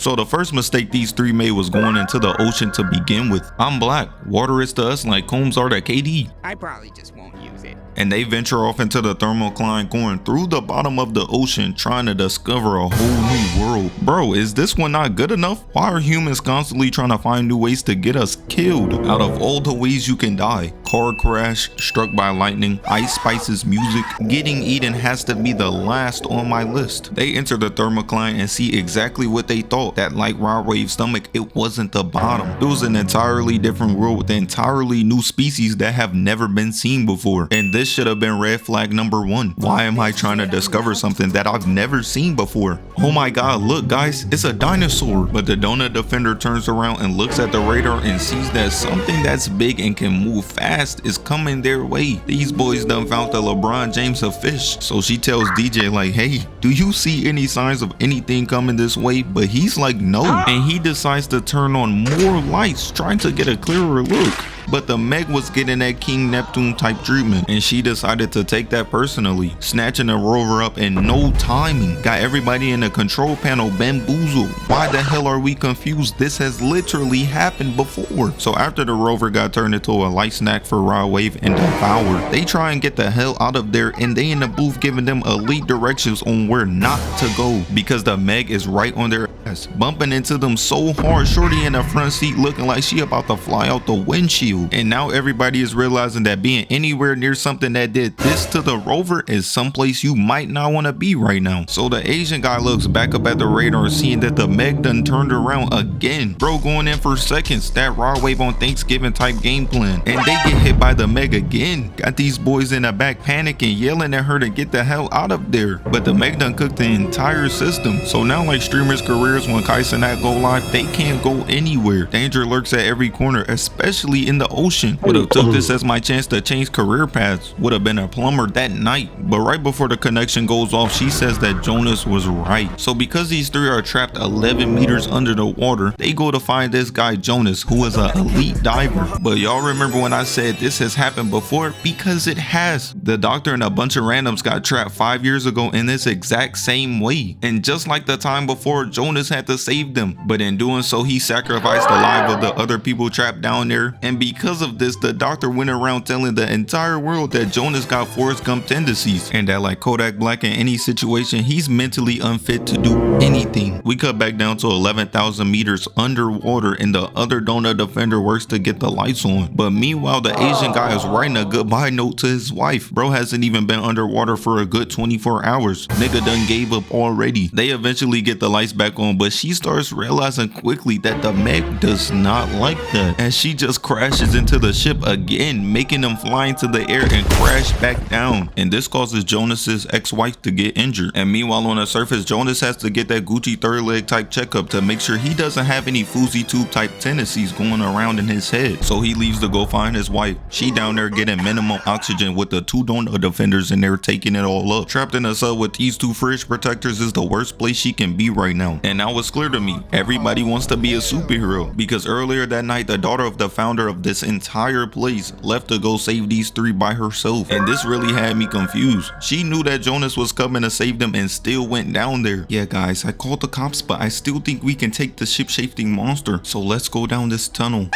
So the first mistake these three made was going into the ocean to begin with. I'm black. Water is to us like combs are to KD. I probably just won't use it. And they venture off into the thermocline, going through the bottom of the ocean, trying to discover a whole new world. Bro, is this one not good enough? Why are humans constantly trying to find new ways to get us killed? Out of all the ways you can die, car crash, struck by lightning, Ice Spice's music, getting eaten has to be the last on my list. They enter the thermocline and see exactly what they thought, that like Raw Wave's stomach, it wasn't the bottom. It was an entirely different world with entirely new species that have never been seen before. And this should have been red flag number 1. Why am I trying to discover something that I've never seen before? Oh my god, look guys, it's a dinosaur. But the donut defender turns around and looks at the radar and sees that something that's big and can move fast is coming their way. These boys done found the LeBron James of fish. So she tells DJ like, hey, do you see any signs of anything coming this way? But he's like, no. And he decides to turn on more lights, trying to get a clearer look. But the Meg was getting that King Neptune type treatment, and she decided to take that personally, snatching the rover up in no timing. Got everybody in the control panel bamboozled. Why the hell are we confused? This has literally happened before. So after the rover got turned into a light snack for Raw Wave and devoured, they try and get the hell out of there, and they in the booth giving them elite directions on where not to go, because the Meg is right on their ass, bumping into them so hard. Shorty in the front seat looking like she about to fly out the windshield. And now everybody is realizing that being anywhere near something that did this to the rover is someplace you might not want to be right now. So the Asian guy looks back up at the radar, seeing that the Meg done turned around again. Bro going in for seconds, that Raw Wave on Thanksgiving type game plan. And they get hit by the Meg again. Got these boys in the back panicking, yelling at her to get the hell out of there. But the Meg done cooked the entire system. So now like streamers' careers, when Kais and that go live, they can't go anywhere. Danger lurks at every corner, especially in the ocean. Would have took this as my chance to change career paths. Would have been a plumber that night. But right before the connection goes off, she says that Jonas was right. So because these three are trapped 11 meters under the water, they go to find this guy Jonas, who is an elite diver. But y'all remember when I said this has happened before? Because it has. The doctor and a bunch of randoms got trapped 5 years ago in this exact same way. And just like the time before, Jonas had to save them. But in doing so, he sacrificed the life of the other people trapped down there. And because of this, the doctor went around telling the entire world that Jonas got Forrest Gump tendencies, and that like Kodak Black in any situation, he's mentally unfit to do anything. We cut back down to 11,000 meters underwater, and the other donut defender works to get the lights on. But meanwhile, the Asian guy is writing a goodbye note to his wife. Bro hasn't even been underwater for a good 24 hours. Nigga done gave up already. They eventually get the lights back on, but she starts realizing quickly that the Meg does not like that, and she just crashes into the ship again, making them fly into the air and crash back down. And this causes Jonas's ex-wife to get injured. And meanwhile on the surface, Jonas has to get that Gucci third leg type checkup to make sure he doesn't have any Foozy tube type tendencies going around in his head. So he leaves to go find his wife. She down there getting minimum oxygen with the two donut defenders in there taking it all up. Trapped in a cell with these two fridge protectors is the worst place she can be right now. And now it's clear to me, everybody wants to be a superhero, because earlier that night the daughter of the founder of this entire place left to go save these three by herself. And this really had me confused. She knew that Jonas was coming to save them and still went down there. Yeah guys, I called the cops, but I still think we can take the ship-shifting monster. So let's go down this tunnel.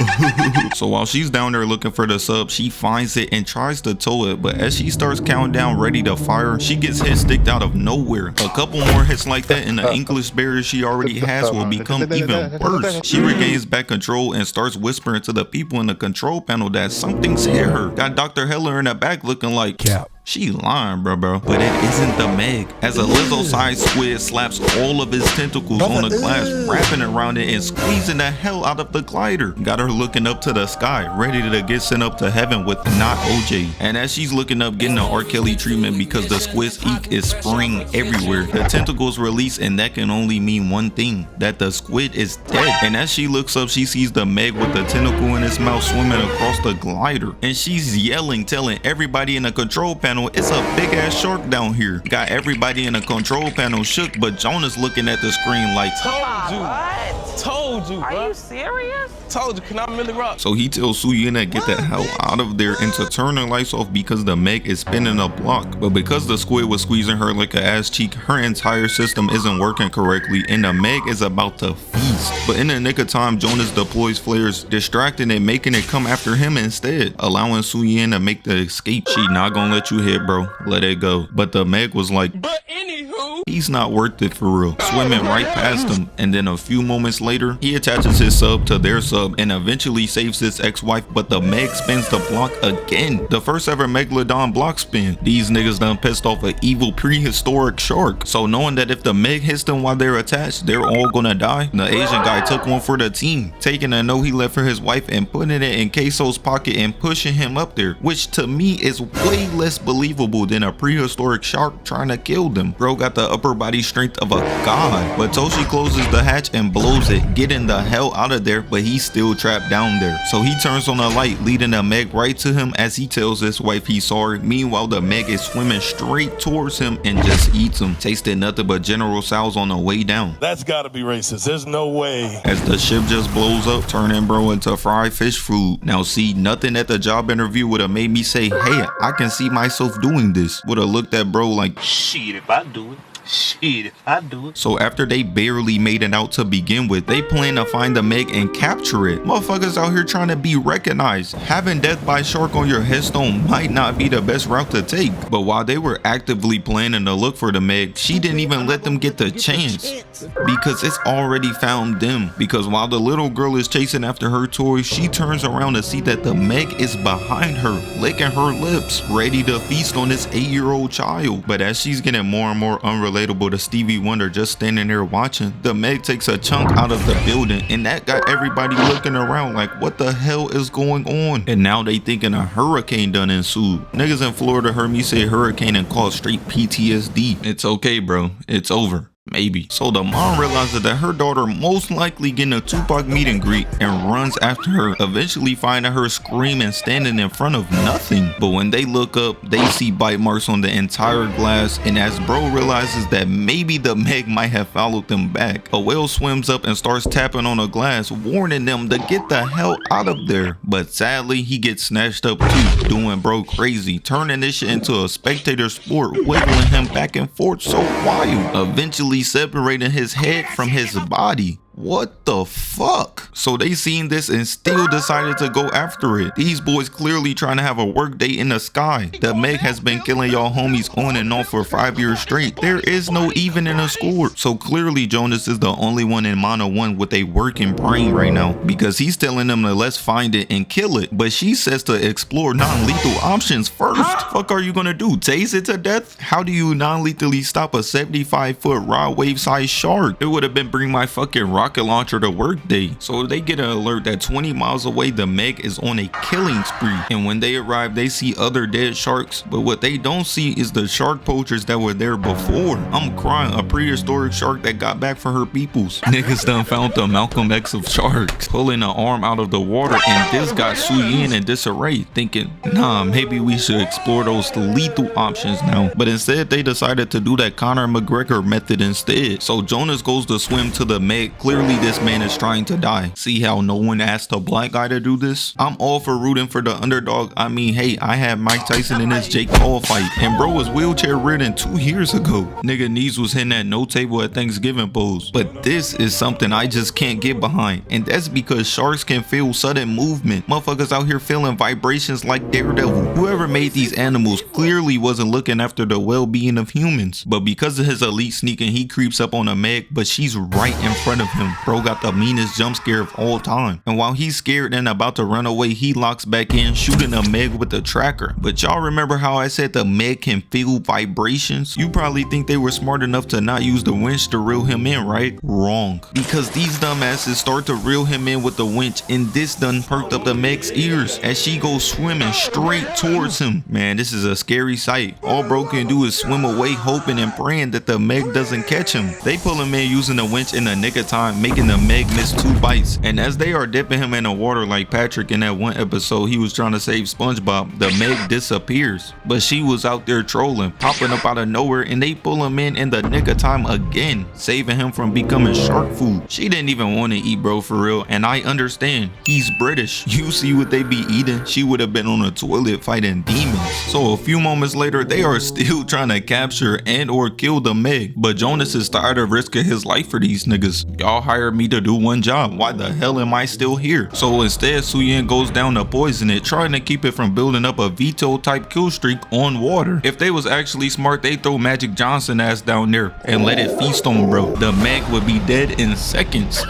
So while she's down there looking for the sub, she finds it and tries to tow it. But as she starts counting down ready to fire, she gets hit sticked out of nowhere. A couple more hits like that and the English barrier she already has will become even worse. She regains back control and starts whispering to the people in the control panel that something's hit her. Got Dr. Heller in the back looking like cap. She lying, bro. But it isn't the Meg. As a Lizzo-sized squid slaps all of his tentacles on the glass, wrapping around it and squeezing the hell out of the glider. Got her looking up to the sky, ready to get sent up to heaven with not OJ. And as she's looking up, getting the R. Kelly treatment because the squid's ink is spraying everywhere. The tentacles release, and that can only mean one thing, that the squid is dead. And as she looks up, she sees the Meg with the tentacle in its mouth swimming across the glider. And she's yelling, telling everybody in the control panel, it's a big ass shark down here. Got everybody in the control panel shook, but Jonas looking at the screen like, told you. Told you, bro. Are you serious? Told you, can I really rock? So he tells Soo-Yin to get the hell out of there and to turn her lights off because the MEG is spinning a block. But because the squid was squeezing her like an ass cheek, her entire system isn't working correctly and the MEG is about to feast. But in the nick of time, Jonas deploys flares, distracting and making it come after him instead, allowing Soo-Yin to make the escape. She not gonna let you hit, bro. Let it go. But the MEG was like, But anywho, he's not worth it for real. Swimming right past him, and then a few moments later, he attaches his sub to their sub and eventually saves his ex-wife, but the MEG spins the block again. The first ever Megalodon block spin. These niggas done pissed off an evil prehistoric shark. So knowing that if the MEG hits them while they're attached, they're all gonna die, the Asian guy took one for the team, taking a note he left for his wife and putting it in Queso's pocket and pushing him up there, which to me is way less believable than a prehistoric shark trying to kill them. Bro got the upper body strength of a god. But Toshi closes the hatch and blows it, getting the hell out of there, but he's still trapped down there. So he turns on a light, leading the MEG right to him as he tells his wife he's sorry. Meanwhile, the MEG is swimming straight towards him and just eats him, tasting nothing but General Tso's on the way down. That's gotta be racist. There's no way. As the ship just blows up, turning bro into fried fish food. Now see, nothing at the job interview would have made me say, hey, I can see myself doing this. Would have looked at bro like, shit, if I do it. Shit, if I do it. So after they barely made it out to begin with, they plan to find the MEG and capture it. Motherfuckers out here trying to be recognized. Having death by shark on your headstone might not be the best route to take. But while they were actively planning to look for the MEG, she didn't even let them get the chance. Because it's already found them. Because while the little girl is chasing after her toy, she turns around to see that the MEG is behind her, licking her lips, ready to feast on this 8-year-old child. But as she's getting more and more unrelatable to Stevie Wonder just standing there watching, the MEG takes a chunk out of the building, and that got everybody looking around like, what the hell is going on? And now they thinking a hurricane done ensued. Niggas in Florida heard me say hurricane and called straight PTSD. It's okay, bro. It's over. Maybe. So the mom realizes that her daughter most likely getting a Tupac meet and greet and runs after her, eventually finding her screaming standing in front of nothing. But when they look up, they see bite marks on the entire glass, and as bro realizes that maybe the MEG might have followed them back, a whale swims up and starts tapping on a glass, warning them to get the hell out of there. But sadly, he gets snatched up too, doing bro crazy, turning this shit into a spectator sport, wiggling him back and forth so wild, eventually separating his head from his body. What the fuck? So they seen this and still decided to go after it. These boys clearly trying to have a work day in the sky. The MEG has been killing y'all homies on and off for 5 years straight. There is no even in a score. So clearly Jonas is the only one in Mono 1 with a working brain right now, because he's telling them to let's find it and kill it. But she says to explore non-lethal options first. Fuck are you gonna do? Tase it to death? How do you non-lethally stop a 75-foot rod wave sized shark? It would have been bring my fucking rocket launcher to work day. So they get an alert that 20 miles away the MEG is on a killing spree, and when they arrive they see other dead sharks, but what they don't see is the shark poachers that were there before. I'm crying. A prehistoric shark that got back for her peoples. Niggas done found the Malcolm X of sharks, pulling an arm out of the water, and this got Soo-Yin in disarray, thinking, nah, maybe we should explore those lethal options now. But instead they decided to do that Conor McGregor method instead. So Jonas goes to swim to the MEG. Clearly this man is trying to die. See how no one asked a black guy to do this? I'm all for rooting for the underdog. I mean, hey, I had Mike Tyson in this Jake Paul fight, and bro was wheelchair ridden 2 years ago. Nigga knees was hitting that no table at Thanksgiving pose. But this is something I just can't get behind, and that's because sharks can feel sudden movement. Motherfuckers out here feeling vibrations like Daredevil. Whoever made these animals clearly wasn't looking after the well-being of humans. But because of his elite sneaking, he creeps up on a MEG, but she's right in front of him. Bro got the meanest jump scare of all time, and while he's scared and about to run away, he locks back in, shooting a MEG with the tracker. But y'all remember how I said the MEG can feel vibrations? You probably think they were smart enough to not use the winch to reel him in, right? Wrong. Because these dumbasses start to reel him in with the winch, and this done perked up the MEG's ears as she goes swimming straight towards him. Man, this is a scary sight. All bro can do is swim away, hoping and praying that the MEG doesn't catch him. They pull him in using the winch in the nick of time, time, making the Meg miss 2 bites. And as they are dipping him in the water like Patrick in that one episode he was trying to save SpongeBob, the Meg disappears. But she was out there trolling, popping up out of nowhere, and they pull him in the nick of time again, saving him from becoming shark food. She didn't even want to eat, bro, for real, and I understand. He's British. You see what they be eating? She would have been on a toilet fighting demons. So a few moments later, they are still trying to capture and or kill the Meg, but Jonas is tired of risking his life for these niggas. Y'all hired me to do one job. Why the hell am I still here? So instead, Suyin goes down to poison it, trying to keep it from building up a veto type kill streak on water. If they was actually smart, they throw Magic Johnson ass down there and let it feast on bro. The Meg would be dead in seconds.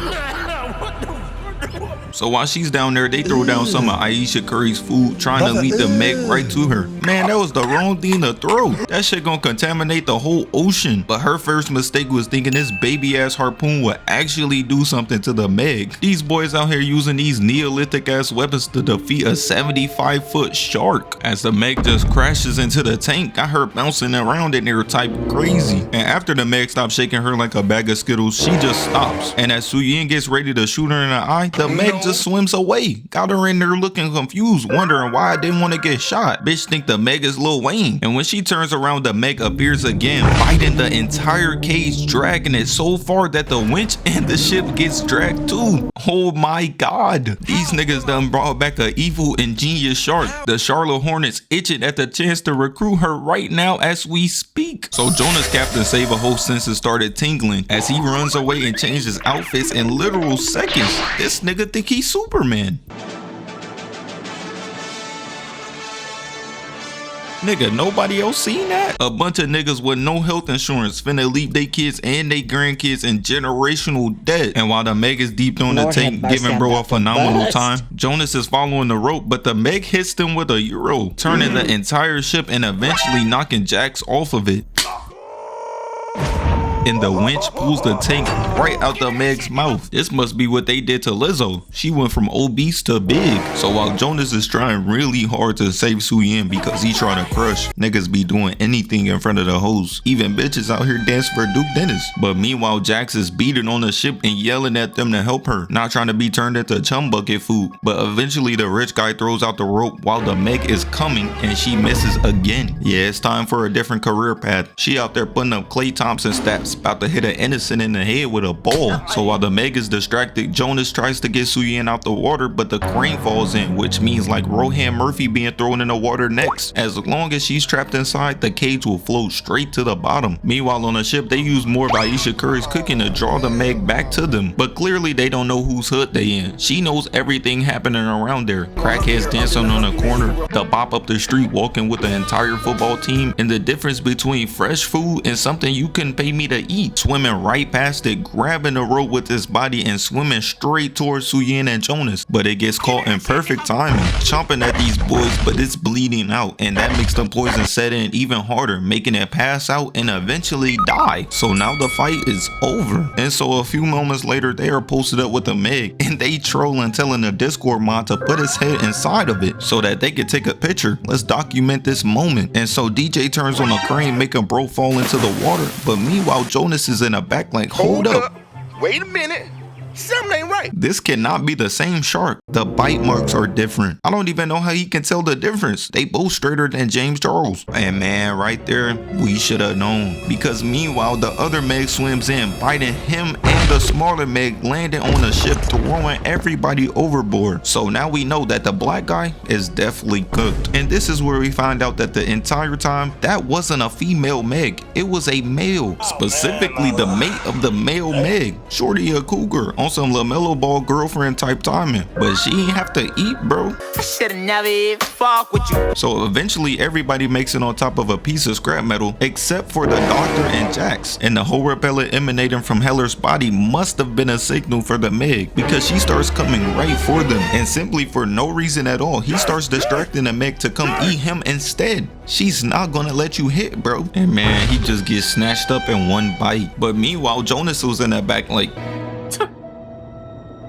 So while she's down there, they throw down some of Aisha Curry's food, trying to lead the Meg right to her. Man, that was the wrong thing to throw. That shit gonna contaminate the whole ocean. But her first mistake was thinking this baby ass harpoon would actually do something to the Meg. These boys out here using these Neolithic ass weapons to defeat a 75-foot shark. As the Meg just crashes into the tank, got her bouncing around in there type crazy. And after the Meg stops shaking her like a bag of Skittles, she just stops. And as Suyin gets ready to shoot her in the eye, the Meg just swims away. Got her in there looking confused, wondering why I didn't want to get shot. Bitch think the Meg is Lil Wayne. And when she turns around, the Meg appears again, biting the entire cage, dragging it so far that the winch and the ship gets dragged too. Oh my god. These niggas done brought back a evil ingenious shark. The Charlotte Hornets itching at the chance to recruit her right now as we speak. So Jonas Captain Save-A-Ho's senses started tingling as he runs away and changes outfits in literal seconds. This nigga think he's Superman. Nigga, nobody else seen that? A bunch of niggas with no health insurance finna leave they kids and they grandkids in generational debt. And while the Meg is deep on the tank, giving bro a phenomenal time, Jonas is following the rope, but the Meg hits them with a euro, turning the entire ship and eventually knocking Jax off of it. And the winch pulls the tank right out the Meg's mouth. This must be what they did to Lizzo. She went from obese to big. So while Jonas is trying really hard to save Suyin because he trying to crush, niggas be doing anything in front of the hoes. Even bitches out here dancing for Duke Dennis. But meanwhile, Jax is beating on the ship and yelling at them to help her, not trying to be turned into chum bucket food. But eventually the rich guy throws out the rope while the Meg is coming and she misses again. Yeah, it's time for a different career path. She out there putting up Klay Thompson stats, about to hit an innocent in the head with a ball. So while the Meg is distracted, Jonas tries to get Suyin out the water, but the crane falls in, which means like Rohan Murphy being thrown in the water next. As long as she's trapped inside, the cage will float straight to the bottom. Meanwhile on the ship, they use more of Aisha Curry's cooking to draw the Meg back to them, but clearly they don't know whose hood they in. She knows everything happening around there. Crackheads dancing on the corner, the bop up the street walking with the entire football team, and the difference between fresh food and something you couldn't pay me to eat. Swimming right past it, grabbing the rope with his body and swimming straight towards Suyin and Jonas, but it gets caught in perfect timing, chomping at these boys, but it's bleeding out, and that makes the poison set in even harder, making it pass out and eventually die. So now the fight is over. And so a few moments later, they are posted up with the Meg, and they trolling, telling the Discord mod to put his head inside of it so that they could take a picture. Let's document this moment. And so DJ turns on a crane, making bro fall into the water, but meanwhile Jonas is in the back like, hold up. Wait a minute. Something ain't right. This cannot be the same shark. The bite marks are different. I don't even know how he can tell the difference. They both straighter than James Charles. And man, right there, we should have known. Because meanwhile, the other Meg swims in, biting him and the smaller Meg, landing on the ship, throwing everybody overboard. So now we know that the black guy is definitely cooked. And this is where we find out that the entire time, that wasn't a female Meg. It was a male. Specifically the mate of the male Meg. Shorty a cougar on some LaMelo Ball girlfriend type timing, but she ain't have to eat, bro. I should've never even fuck with you. So eventually everybody makes it on top of a piece of scrap metal except for the doctor and Jax, and the whole repellent emanating from Heller's body must have been a signal for the Meg, because she starts coming right for them, and simply for no reason at all, he starts distracting the Meg to come eat him instead. She's not gonna let you hit, bro. And man, he just gets snatched up in one bite. But meanwhile, Jonas was in the back like,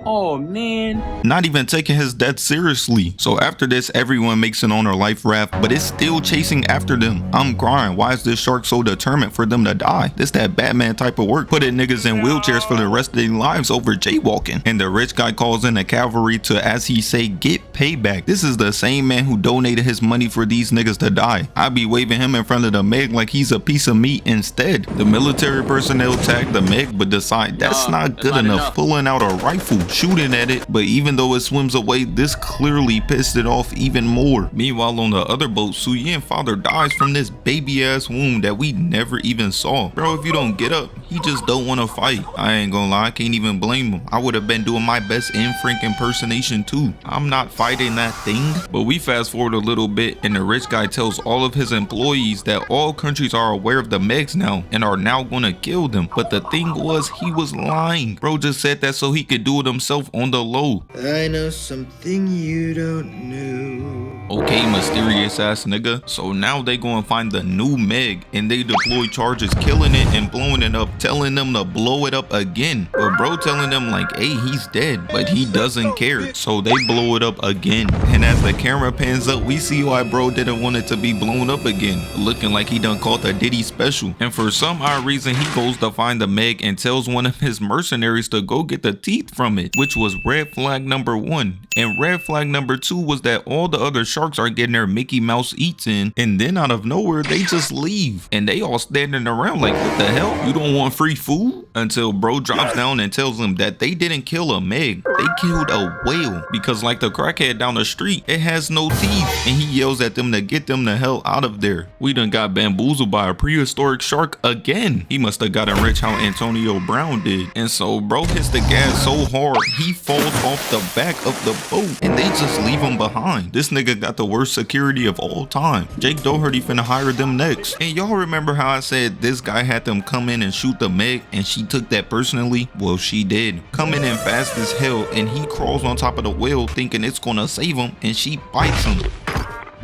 Oh man. Not even taking his death seriously. So after this, everyone makes it on their life raft, but it's still chasing after them. I'm crying. Why is this shark so determined for them to die? This that Batman type of work, putting niggas in wheelchairs for the rest of their lives over jaywalking. And the rich guy calls in the cavalry to, as he say, get payback. This is the same man who donated his money for these niggas to die. I be waving him in front of the MEG like he's a piece of meat instead. The military personnel tag the MEG but decide that's not good enough, pulling out a rifle, shooting at it, but even though it swims away, this clearly pissed it off even more. Meanwhile, on the other boat, Suyin father dies from this baby ass wound that we never even saw. Bro, if you don't get up, he just don't want to fight. I ain't gonna lie, I can't even blame him. I would have been doing my best in Frank impersonation too. I'm not fighting that thing. But we fast forward a little bit and the rich guy tells all of his employees that all countries are aware of the MEGs now and are now gonna kill them. But the thing was, he was lying. Bro just said that so he could do it himself on the low. I know something you don't know. Okay, mysterious ass nigga. So now they go and find the new MEG and they deploy charges, killing it and blowing it up, telling them to blow it up again. But bro telling them like, hey, he's dead, but he doesn't care. So they blow it up again. And as the camera pans up, we see why bro didn't want it to be blown up again, looking like he done caught the Diddy special. And for some odd reason, he goes to find the MEG and tells one of his mercenaries to go get the teeth from it, which was red flag number 1. And red flag number 2 was that all the other sharks are getting their Mickey Mouse eats in, and then out of nowhere they just leave and they all standing around like, what the hell, you don't want free food? Until bro drops down and tells them that they didn't kill a MEG, they killed a whale, because like the crackhead down the street, it has no teeth, and he yells at them to get them the hell out of there. We done got bamboozled by a prehistoric shark again. He must have gotten rich how Antonio Brown did. And so bro hits the gas so hard he falls off the back of the boat and they just leave him behind. This nigga got the worst security of all time. Jake Doherty finna hire them next. And y'all remember how I said this guy had them come in and shoot the MEG and she took that personally? Well, she did. Coming in fast as hell and he crawls on top of the whale thinking it's gonna save him and she bites him.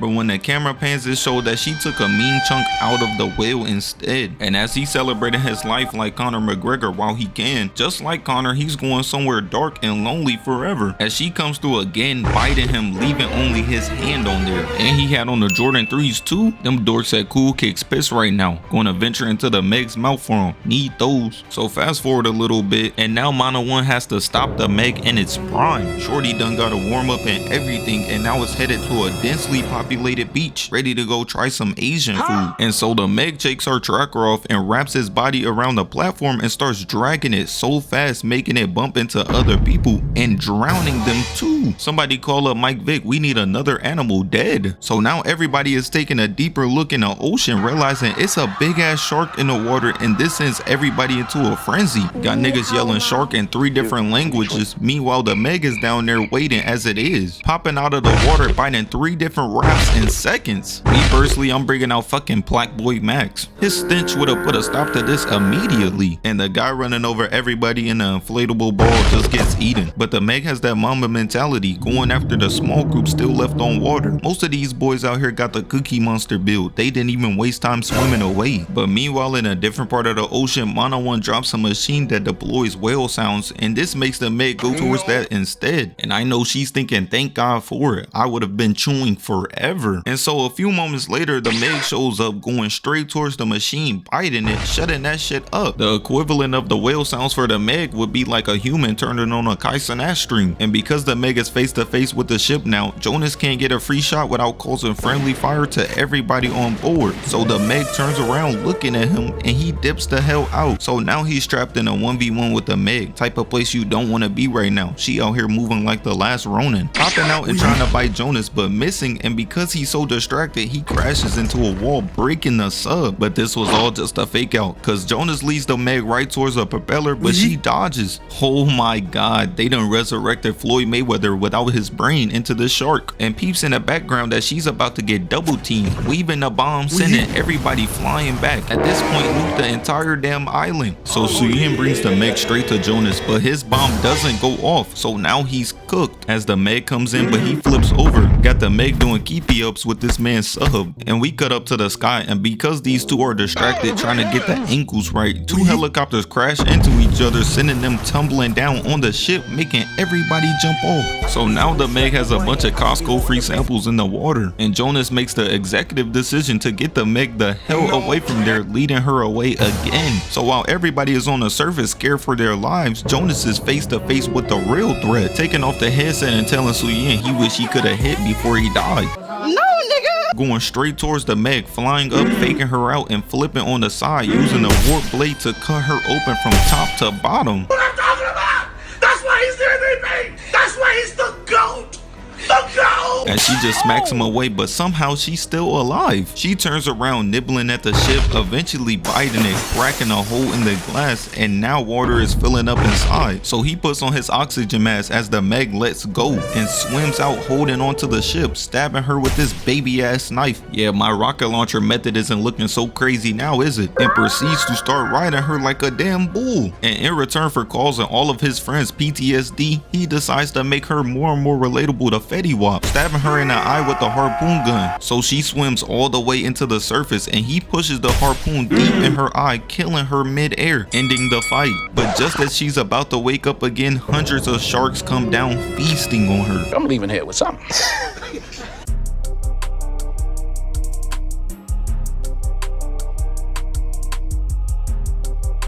But when the camera pans, it showed that she took a mean chunk out of the whale instead. And as he celebrated his life like Conor McGregor while he can, just like Conor, he's going somewhere dark and lonely forever. As she comes through again, biting him, leaving only his hand on there. And he had on the Jordan 3s too. Them dorks at Cool Kicks pissed right now. Gonna venture into the MEG's mouth for him. Need those. So fast forward a little bit, and now Mono 1 has to stop the MEG in its prime. Shorty done got a warm up and everything, and now it's headed to a densely populated beach, ready to go try some Asian food. And so the MEG takes her tracker off and wraps his body around the platform and starts dragging it so fast, making it bump into other people and drowning them too. Somebody call up Mike Vick, we need another animal dead. So now everybody is taking a deeper look in the ocean, realizing it's a big ass shark in the water, and this sends everybody into a frenzy. Got niggas yelling shark in 3 different languages. Meanwhile, the MEG is down there waiting as it is, popping out of the water, biting 3 different rafts in seconds. Me personally, I'm bringing out fucking Black Boy Max. His stench would have put a stop to this immediately. And the guy running over everybody in the inflatable ball just gets eaten. But the MEG has that mama mentality, going after the small group still left on water. Most of these boys out here got the Cookie Monster build. They didn't even waste time swimming away. But meanwhile, in a different part of the ocean, Mono 1 drops a machine that deploys whale sounds, and this makes the MEG go towards that instead. And I know she's thinking, thank God for it. I would have been chewing forever. And so a few moments later, the MEG shows up going straight towards the machine, biting it, shutting that shit up. The equivalent of the whale sounds for the MEG would be like a human turning on a Kaisen stream. And because the MEG is face to face with the ship now, Jonas can't get a free shot without causing friendly fire to everybody on board. So the MEG turns around looking at him and he dips the hell out. So now he's trapped in a 1v1 with the MEG, type of place you don't want to be right now. She out here moving like the last Ronin, popping out and trying to bite Jonas but missing, and because he's so distracted, he crashes into a wall, breaking the sub. But this was all just a fake out, because Jonas leads the MEG right towards a propeller, but she dodges. Oh my god, they done resurrected Floyd Mayweather without his brain into the shark. And peeps in the background that she's about to get double teamed, weaving a bomb, sending everybody flying back. At this point, loot the entire damn island. So Suyin brings the MEG straight to Jonas, but his bomb doesn't go off, so now he's cooked as the MEG comes in, but he flips over. Got the MEG doing keep goofy ups with this man's sub. And we cut up to the sky, and because these two are distracted trying to get the angles right, two helicopters crash into each other, sending them tumbling down on the ship, making everybody jump off. So now the Meg has a bunch of Costco free samples in the water, and Jonas makes the executive decision to get the Meg the hell away from there, leading her away again. So while everybody is on the surface scared for their lives, Jonas is face to face with the real threat, taking off the headset and telling Suyin he wish he could have hit before he died. No, nigga! Going straight towards the Meg, flying up, faking her out, and flipping on the side, using a warp blade to cut her open from top to bottom. What I'm talking about! That's why he's the MVP! That's why he's the GOAT! The GOAT! And she just smacks him away, but somehow she's still alive. She turns around, nibbling at the ship, eventually biting it, cracking a hole in the glass, and now water is filling up inside. So he puts on his oxygen mask as the Meg lets go and swims out, holding onto the ship, stabbing her with this baby ass knife. Yeah, my rocket launcher method isn't looking so crazy now, is it? And proceeds to start riding her like a damn bull. And in return for causing all of his friends PTSD, he decides to make her more and more relatable to Fetty Wap, stabbing her in the eye with the harpoon gun. So she swims all the way into the surface, and he pushes the harpoon deep in her eye, killing her mid-air, ending the fight. But just as she's about to wake up again, hundreds of sharks come down, feasting on her. I'm leaving here with something.